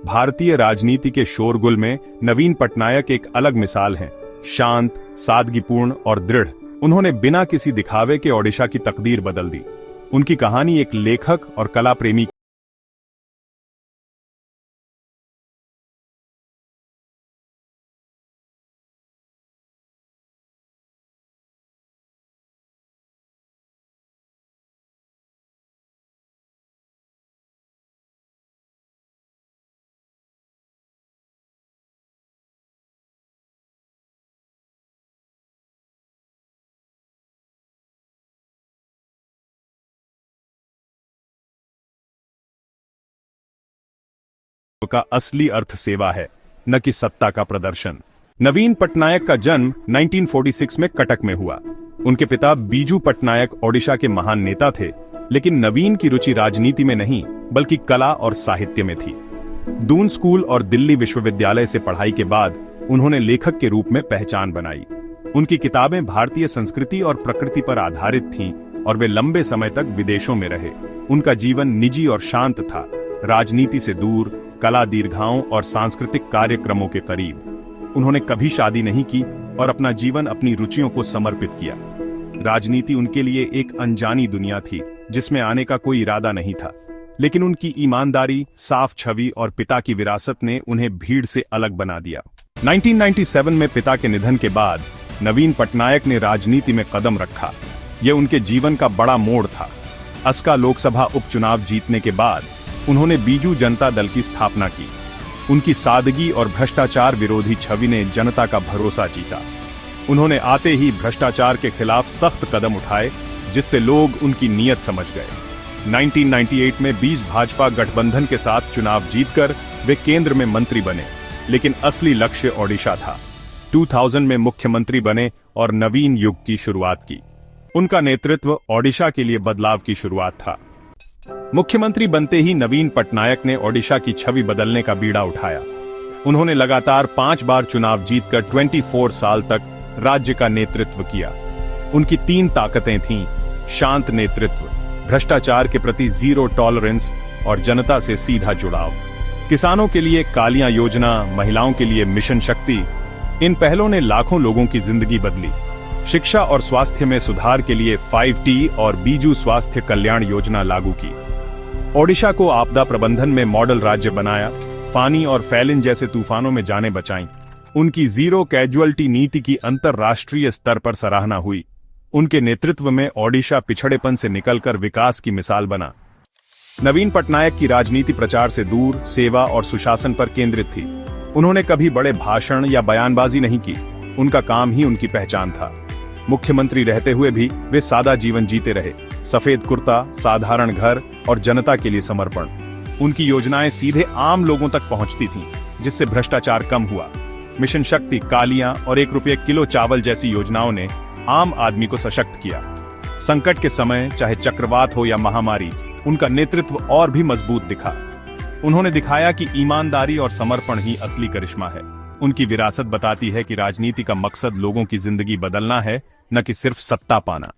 भारतीय राजनीति के शोरगुल में नवीन पटनायक एक अलग मिसाल हैं। शांत, सादगीपूर्ण और दृढ़, उन्होंने बिना किसी दिखावे के ओडिशा की तकदीर बदल दी। उनकी कहानी एक लेखक और कला प्रेमी का असली अर्थ सेवा है, न कि सत्ता का प्रदर्शन। नवीन पटनायक का जन्म 1946 में कटक में हुआ। उनके पिता बीजू पटनायक ओडिशा के महान नेता थे, लेकिन नवीन की रुचि राजनीति में नहीं बल्कि कला और साहित्य में थी। दून स्कूल और दिल्ली विश्वविद्यालय से पढ़ाई के बाद उन्होंने लेखक के रूप में पहचान बनाई। उनकी किताबें भारतीय संस्कृति और प्रकृति पर आधारित थीं और वे लंबे समय तक विदेशों में रहे। उनका जीवन निजी और शांत था, राजनीति से दूर, कला दीर्घाओं और सांस्कृतिक कार्यक्रमों के करीब। उन्होंने कभी शादी नहीं की और अपना जीवन अपनी रुचियों को समर्पित किया। राजनीति उनके लिए एक अनजानी दुनिया थी जिसमें आने का कोई इरादा नहीं था, लेकिन उनकी ईमानदारी, साफ छवि और पिता की विरासत ने उन्हें भीड़ से अलग बना दिया। 1997 में पिता के निधन के बाद नवीन पटनायक ने राजनीति में कदम रखा। यह उनके जीवन का बड़ा मोड़ था। अस्का लोकसभा उपचुनाव जीतने के बाद उन्होंने बीजू जनता दल की स्थापना की। उनकी सादगी और भ्रष्टाचार विरोधी छवि ने जनता का भरोसा जीता। उन्होंने आते ही भ्रष्टाचार के खिलाफ सख्त कदम उठाए, जिससे लोग उनकी नीयत समझ गए। 1998 में बीज भाजपा गठबंधन के साथ चुनाव जीतकर वे केंद्र में मंत्री बने, लेकिन असली लक्ष्य ओडिशा था। 2000 में मुख्यमंत्री बने और नवीन युग की शुरुआत की। उनका नेतृत्व ओडिशा के लिए बदलाव की शुरुआत था। मुख्यमंत्री बनते ही नवीन पटनायक ने ओडिशा की छवि बदलने का बीड़ा उठाया। उन्होंने लगातार 5 बार चुनाव जीतकर 24 साल तक राज्य का नेतृत्व किया। उनकी 3 ताकतें थीं: शांत नेतृत्व, भ्रष्टाचार के प्रति जीरो टॉलरेंस और जनता से सीधा जुड़ाव। किसानों के लिए कालियां योजना, महिलाओं के लिए मिशन शक्ति, इन पहलों ने लाखों लोगों की जिंदगी बदली। शिक्षा और स्वास्थ्य में सुधार के लिए 5T और बीजू स्वास्थ्य कल्याण योजना लागू की। ओडिशा को आपदा प्रबंधन में मॉडल राज्य बनाया। फानी और फैलिन जैसे तूफानों में जानें बचाईं। उनकी जीरो कैजुअल्टी नीति की अंतर्राष्ट्रीय स्तर पर सराहना हुई। उनके नेतृत्व में ओडिशा पिछड़ेपन से निकलकर विकास की मिसाल बना। नवीन पटनायक की राजनीति प्रचार से दूर, सेवा और सुशासन पर केंद्रित थी। उन्होंने कभी बड़े भाषण या बयानबाजी नहीं की। उनका काम ही उनकी पहचान था। मुख्यमंत्री रहते हुए भी वे सादा जीवन जीते रहे। सफेद कुर्ता, साधारण घर और जनता के लिए समर्पण। उनकी योजनाएं सीधे आम लोगों तक पहुंचती थीं, जिससे भ्रष्टाचार कम हुआ। मिशन शक्ति, कालियां और 1 रुपये किलो चावल जैसी योजनाओं ने आम आदमी को सशक्त किया। संकट के समय, चाहे चक्रवात हो या महामारी, उनका नेतृत्व और भी मजबूत दिखा। उन्होंने दिखाया कि ईमानदारी और समर्पण ही असली करिश्मा है। उनकी विरासत बताती है कि राजनीति का मकसद लोगों की जिंदगी बदलना है, न कि सिर्फ सत्ता पाना।